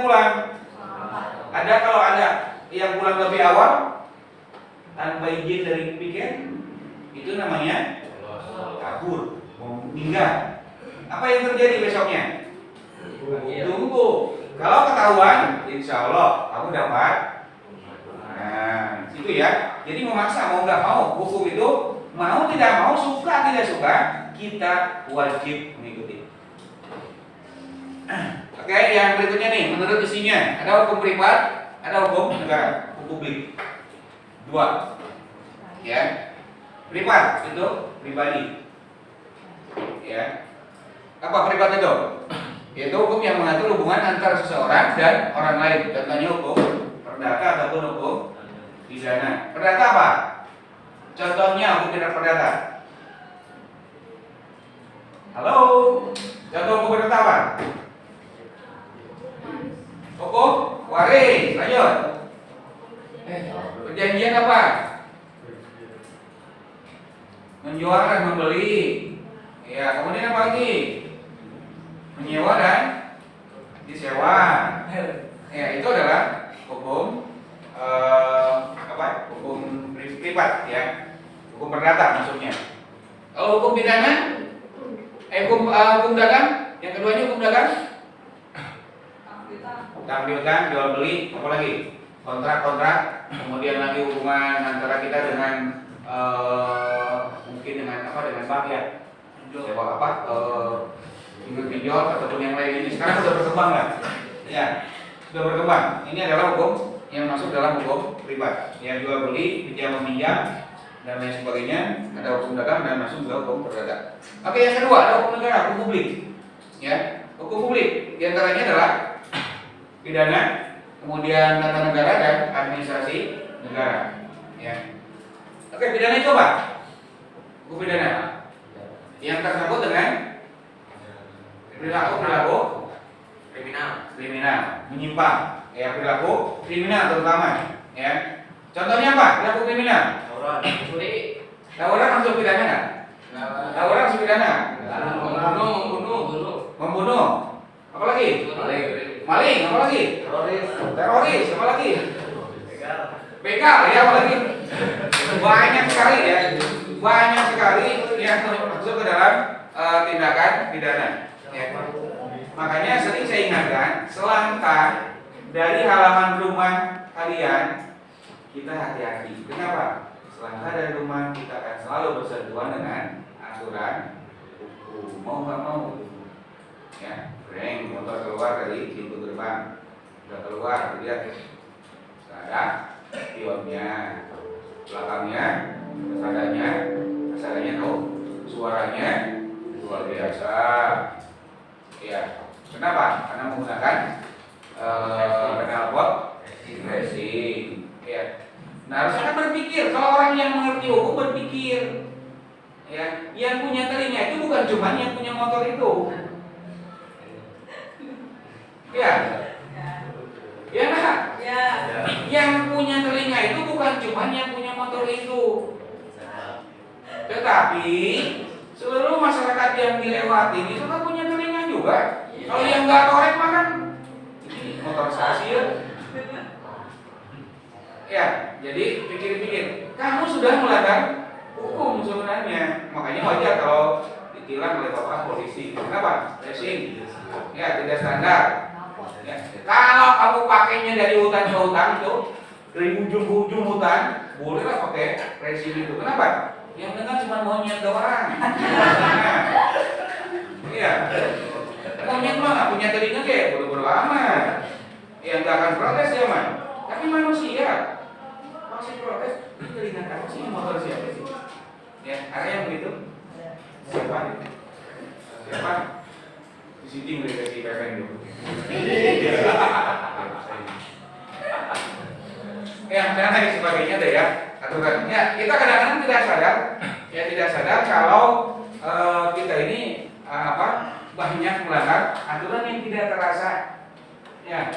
pulang? Ada. Kalau ada yang pulang lebih awal tanpa izin dari piket, itu namanya kabur, mau meninggal. Apa yang terjadi besoknya? Tunggu. Kalau ketahuan, insya Allah kamu dapat. Nah, itu ya. Jadi memaksa mau nggak mau, hukum itu mau tidak mau, suka tidak suka, kita wajib mengikuti. Oke, yang berikutnya nih, menurut isinya ada hukum privat, ada hukum negara, hukum publik. Dua, ya. Privat itu pribadi, ya. Apa privat itu? Yaitu hukum yang mengatur hubungan antara seseorang dan orang lain. Contohnya hukum perdata ataupun hukum pidana. Perdata apa? Contohnya hukum perdata. Halo, contoh hukum perdata apa? Hukum waris. Lanjut. Perjanjian apa? Menjual dan membeli. Ya, kemudian apa lagi? Menyewa dan disewa. Ya, itu adalah hukum hukum privat, ya. Hukum perdata maksudnya. Kalau hukum pidana, hukum dagang, yang keduanya hukum dagang. Tampilkan, jual beli, apa lagi? Kontrak, kemudian lagi hubungan antara kita dengan mungkin dengan bank, ya. Sewa pinjol ataupun yang lain ini sekarang sudah berkembang lah, ya, sudah berkembang. Ini adalah hukum yang masuk dalam hukum privat, ya, jual beli, pinjam meminjam dan lain sebagainya. Ada hukum dagang dan masuk juga hukum perdata. Oke, yang kedua ada hukum negara, hukum publik, ya. Hukum publik diantaranya adalah pidana, kemudian tata negara dan administrasi negara, ya. Oke, pidana itu apa? Hukum pidana yang tersebut dengan perilaku kriminal, menyimpang, ya, perilaku kriminal terutama, ya. Contohnya apa? Perilaku kriminal. Tawuran masuk pidana nggak? Tawuran masuk pidana. Membunuh. Apa lagi? Maling. Apa lagi? Teroris. Apa lagi? Begal. Ya, apa lagi? Banyak sekali, ya. Banyak sekali yang masuk ke dalam tindakan pidana, ya. Makanya sering saya ingatkan, selangkah dari halaman rumah kalian, kita hati-hati. Kenapa? Selangkah dari rumah kita akan selalu bersentuhan dengan aturan hukum. Mau nggak mau, ya. Breng, motor keluar dari pintu gerbang, sudah keluar, lihat, ada pionnya, belakangnya, kesananya tuh, suaranya luar biasa, ya. Kenapa? Karena menggunakan knalpot racing, ya. Nah, harusnya kan berpikir. Kalau orang yang mengerti hukum berpikir, ya. Yang punya telinga itu bukan cuma yang punya motor itu, ya. Ya, nah. Ya. Yang punya telinga itu bukan cuma yang punya motor itu, tetapi seluruh masyarakat yang dilewati itu kan punya telinga juga. Kalau yang nggak korek makan motorisasi, ya. Jadi pikir-pikir, kamu sudah melanggar hukum sebenarnya. Makanya wajar kalau ditilang oleh bapak polisi. Kenapa? Racing, ya, tidak standar. Ya. Kalau kamu pakainya dari hutan ke hutan itu, dari ujung ke ujung hutan, bolehlah pakai racing itu. Kenapa? Yang dengar cuma monyet doang. Iya. Monyet mah nggak punya telinga, kayak buru-buru amat. Yang nggak akan protes ya, man. Tapi manusia masih protes. Ini telinga apa sih? Motor siapa sih? Ya, ada yang begitu. Siapa? Di sini mereka si PPN dulu. Ya, dan lain sebagainya deh, ya. Aturannya kita kadang-kadang tidak sadar kalau kita ini banyak melanggar aturan yang tidak terasa, ya.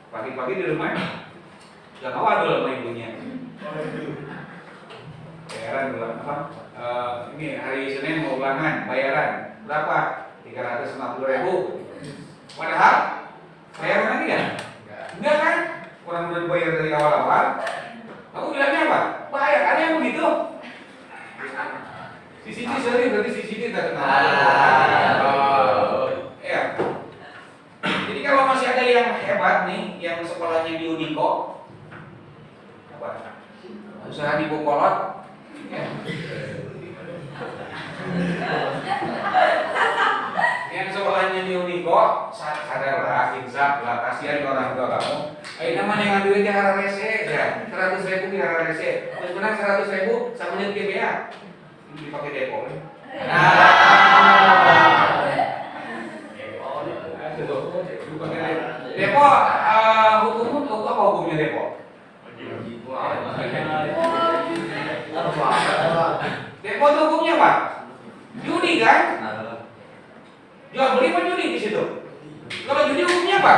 Pagi-pagi di rumah nggak mau adul sama ibunya. Bayaran bulan ini hari Senin mau ulangan, bayaran berapa? 350.000. Padahal bayaran lagi ya? Jadi kalau masih ada yang hebat nih, yang sekolahnya di Uniko, apa? Usaha di Bukolot, ya. Yang sekolahnya di Uniko, sadarlah, insaf lah, kasihan ke orang tua kamu. Ayo nama yang duitnya hara rese, ya, 100.000 di hara rese. Terus menang 100.000 sama dengan GBA, dipakai depo. Depo, apa hukumnya depo? Depo itu hukumnya apa? Judi kan? Jual beli apa judi di situ? Kalau judi hukumnya apa?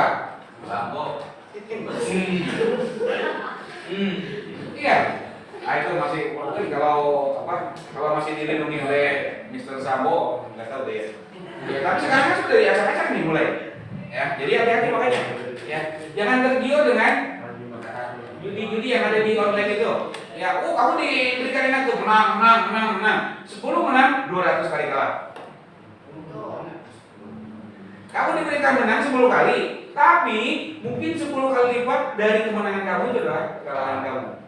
Iya. Nah itu masih mungkin kalau masih dilindungi oleh Mr. Sambo, nggak tahu deh ya. Ya tapi sekarang kan sudah diacak-acak nih mulai. Ya, jadi hati-hati makanya. Ya, jangan tergiur dengan judi-judi yang ada di online itu. Ya, kamu diberikan enak tuh menang. 10 menang, 200 kali kalah. Kamu diberikan menang 10 kali, tapi mungkin 10 kali lipat dari kemenangan kamu itu adalah kekalahan kamu.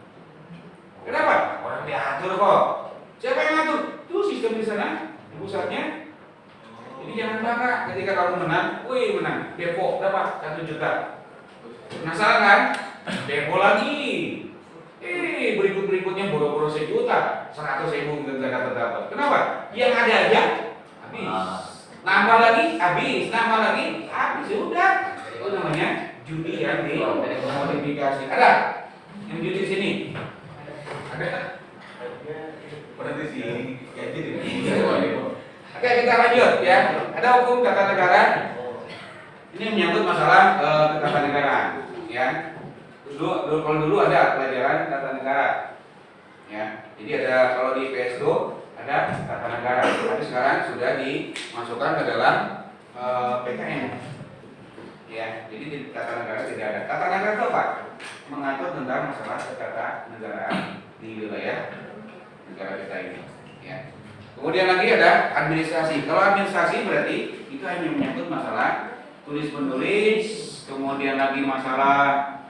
Kenapa? Orang diatur kok. Siapa yang ngatur? Itu sistem di sana, di pusatnya. Jadi jangan bangga ketika kamu menang, wih menang, depo dapat 1 juta. Penasaran kan? Depo lagi. Berikutnya boro-boro 1 juta, 100.000 nggak dapat. Kenapa? Yang ada aja habis. Nambah lagi habis. Sudah. Itu namanya judi yang dimodifikasi. Ada yang judi sini? Ada? Berarti sih. Oke, kita lanjut ya. Ada hukum tata negara. Ini menyangkut masalah ketatanegaraan, ya. Kalau dulu ada pelajaran tata negara, ya. Jadi ada kalau di PS2 ada tata negara, tapi sekarang sudah dimasukkan ke dalam PKN, ya. Jadi di tata negara tidak ada. Tata negara itu apa? Mengatur tentang masalah ketatanegaraan di wilayah negara kita ini, ya. Kemudian lagi ada administrasi. Kalau administrasi berarti itu hanya menyangkut masalah tulis menulis, kemudian lagi masalah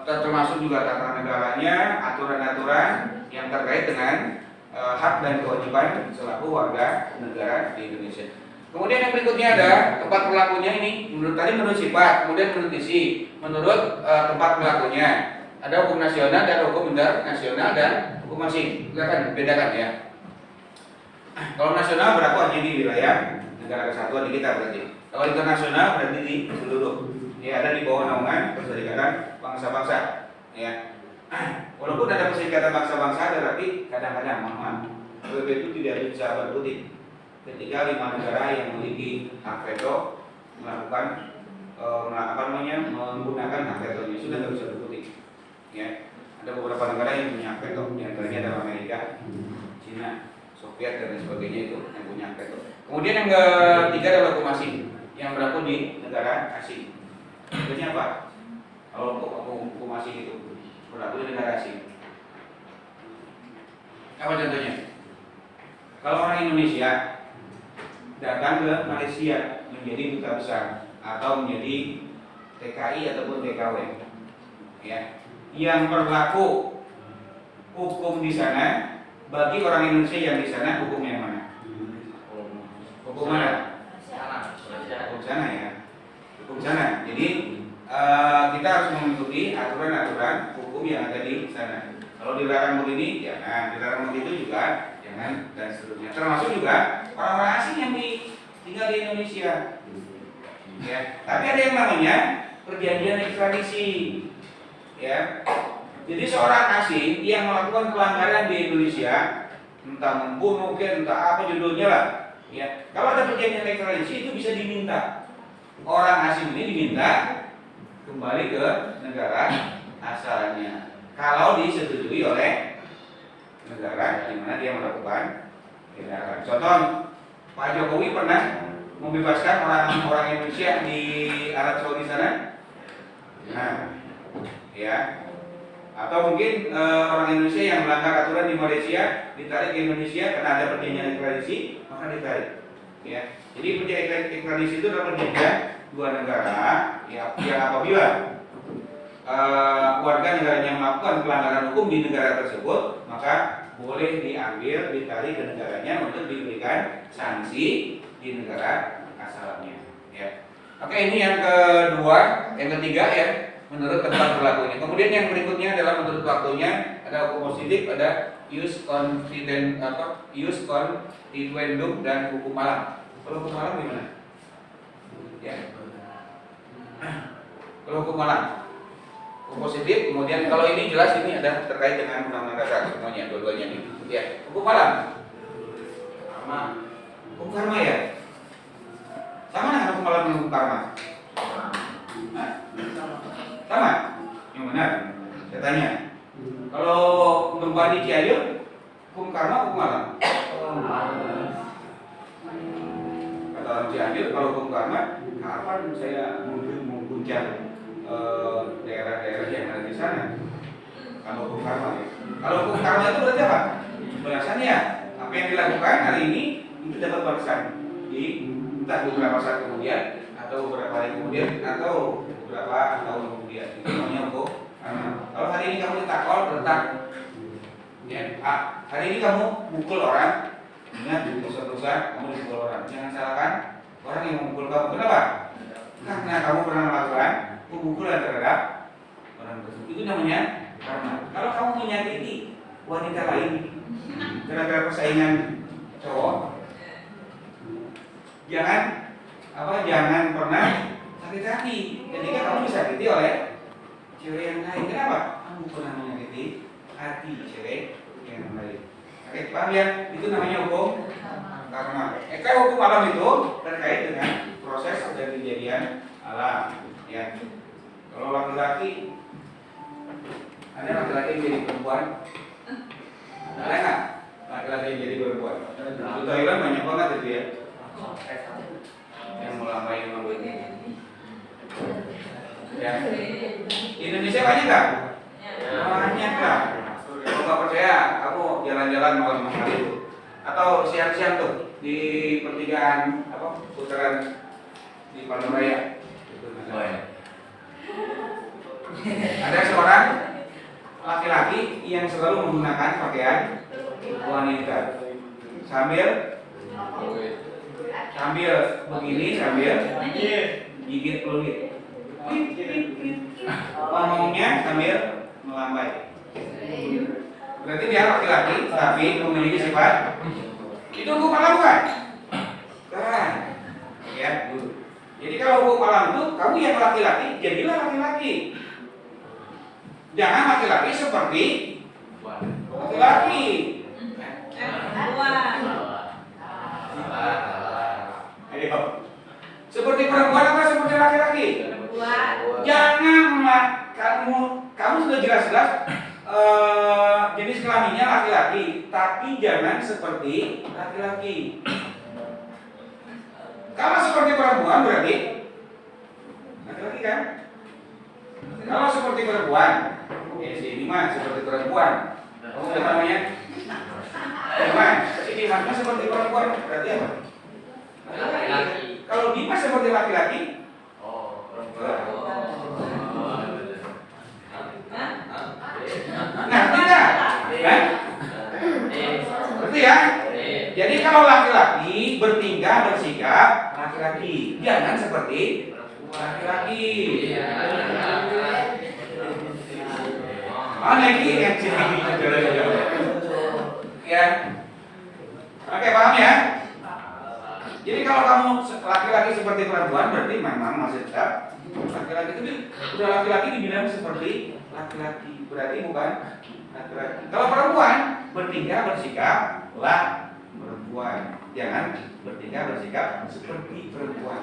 termasuk juga tata negaranya, aturan-aturan yang terkait dengan hak dan kewajiban selaku warga negara di Indonesia. Kemudian yang berikutnya ada tempat berlakunya ini. Menurut sifat, kemudian menurut isi, menurut tempat berlakunya. Ada hukum nasional dan hukum internasional dan hukum asing. Silakan bedakan ya. Kalau nasional berlaku hanya di wilayah negara kesatuan di kita berarti. Kalau internasional berarti di seluruh. Ya ada di bawah naungan Perserikatan Bangsa-Bangsa. Ya. Walaupun ada Perserikatan Bangsa-Bangsa, tapi kadang-kadang PBB itu tidak bisa berkutik. Ketika 5 negara yang memiliki hak veto melakukan menggunakan hak vetonya sudah tidak bisa berkutik. Ya. Ada beberapa negara yang punya hak veto, di antaranya adalah Amerika, Cina, Soviet dan sebagainya itu yang punya veto. Kemudian yang ketiga adalah hukum asing yang berlaku di negara asing. Contohnya apa? Kalau hukum asing itu berlaku di negara asing. Apa contohnya? Kalau orang Indonesia datang ke Malaysia menjadi duta besar atau menjadi TKI ataupun TKW, ya, yang berlaku hukum di sana bagi orang Indonesia yang di sana hukumnya mana? Hukum mana? Hukum sana ya. Hukum sana. Jadi kita harus mengikuti aturan-aturan hukum yang ada di sana. Kalau dilarang begini, jangan. Dilarang begitu juga, jangan dan seterusnya. Termasuk juga orang-orang asing yang tinggal di Indonesia. Ya. Tapi ada yang namanya perjanjian ekstradisi. Ya. Jadi seorang asing yang melakukan pelanggaran di Indonesia, entah membunuh, entah apa judulnya lah, ya. Kalau ada perjanjian ekstradisi itu bisa diminta orang asing ini diminta kembali ke negara asalnya. Kalau disetujui oleh negara di mana dia melakukan tindakan. Contoh, Pak Jokowi pernah membebaskan orang-orang Indonesia di Arab Saudi sana. Nah, ya. Atau mungkin orang Indonesia yang melanggar aturan di Malaysia ditarik ke Indonesia karena ada perjanjian ekstradisi, maka ditarik. Ya. Jadi perjanjian ekstradisi itu adalah perjanjian dua negara yang apabila warga negaranya melakukan pelanggaran hukum di negara tersebut, maka boleh diambil, ditarik ke negaranya untuk diberikan sanksi di negara asalnya. Ya. Oke, ini yang kedua, yang ketiga ya, menurut tempat berlakunya. Kemudian yang berikutnya adalah menurut waktunya, ada hukum positif, ada ius constituendum dan hukum alam. Kalau hukum alam gimana? Ya. Kalau hukum alam, hukum positif, kemudian kalau ini jelas ini ada terkait dengan undang-undang dasar semuanya, dua-duanya ini. Ya, hukum alam. Hukum karma ya. Sama dengan hukum alam dan hukum karma. Sama. Yang benar. Saya tanya. Kalau gempa di Cianjur, hukum karma, hukum alam. Kata orang Cianjur, kalau hukum karma, kapan saya mengguncang daerah-daerah yang ada di sana? Kalau hukum karma ya. Kalau hukum karma itu berarti apa? Balasannya apa yang dilakukan hari ini itu dapat balasan di entah beberapa saat kemudian atau beberapa hari kemudian atau beberapa tahun kemudian. Itu namanya hukum karma. Kalau hari ini kamu ditakol, letak ya, hari ini kamu mukul orang, ingat di dosa-dosa kamu dipukul orang. Jangan salahkan orang yang memukul kamu. Kenapa? Karena kamu pernah melakukan pemukulan terhadap orang tersebut. Itu namanya karma. Kalau kamu menyakiti wanita lain gara-gara persaingan cowok, jangan pernah sakit hati ketika kamu disakiti oleh cewek yang lain. Kenapa? Kamu pernah menyakiti hati cewek yang lain. Oke, paham ya? Itu namanya hukum karma. Kalau hukum alam itu terkait dengan proses dan kejadian alam. Ya. Kalau laki-laki, ada laki-laki yang jadi perempuan, ada nggak? Laki-laki yang jadi perempuan. Di Thailand banyak banget itu ya. Yang melambai ini. Ya. Di Indonesia banyak nggak? Banyak lah. Kalau nggak percaya, kamu jalan-jalan malam hari itu, atau siang-siang tuh di pertigaan putaran di Palmeraya. Ada seorang laki-laki yang selalu menggunakan pakaian wanita sambil begini, sambil gigit peluit, ngomongnya sambil melambai. Berarti dia laki-laki tapi memiliki sifat itu hukum alam bukan? Kan? Ya. Jadi kalau hukum alam itu kamu yang laki-laki jadilah laki-laki. Jangan laki-laki seperti laki-laki. Ayo. Seperti perempuan apa seperti laki-laki? Janganlah kamu sudah jelas-jelas jenis kelaminnya laki-laki, tapi jangan seperti laki-laki. Kalau seperti perempuan berarti laki-laki kan? Kalau seperti perempuan, si Dimas seperti perempuan. Kamu udah namanya? Dimas, si Dimas seperti perempuan berarti apa? Laki-laki. Kalau Dimas seperti laki-laki, ngerti nggak? Kan? Berarti ya? Jadi kalau laki-laki bertingkah bersikap laki-laki, jangan seperti laki-laki. Lagi ya. Oke, paham ya? Jadi kalau kamu laki-laki seperti perempuan berarti memang masih tetap laki-laki, itu udah laki-laki dibilang seperti laki-laki, berarti bukan laki-laki. Kalau perempuan bertingkah bersikap lah perempuan, jangan bertingkah bersikap seperti perempuan.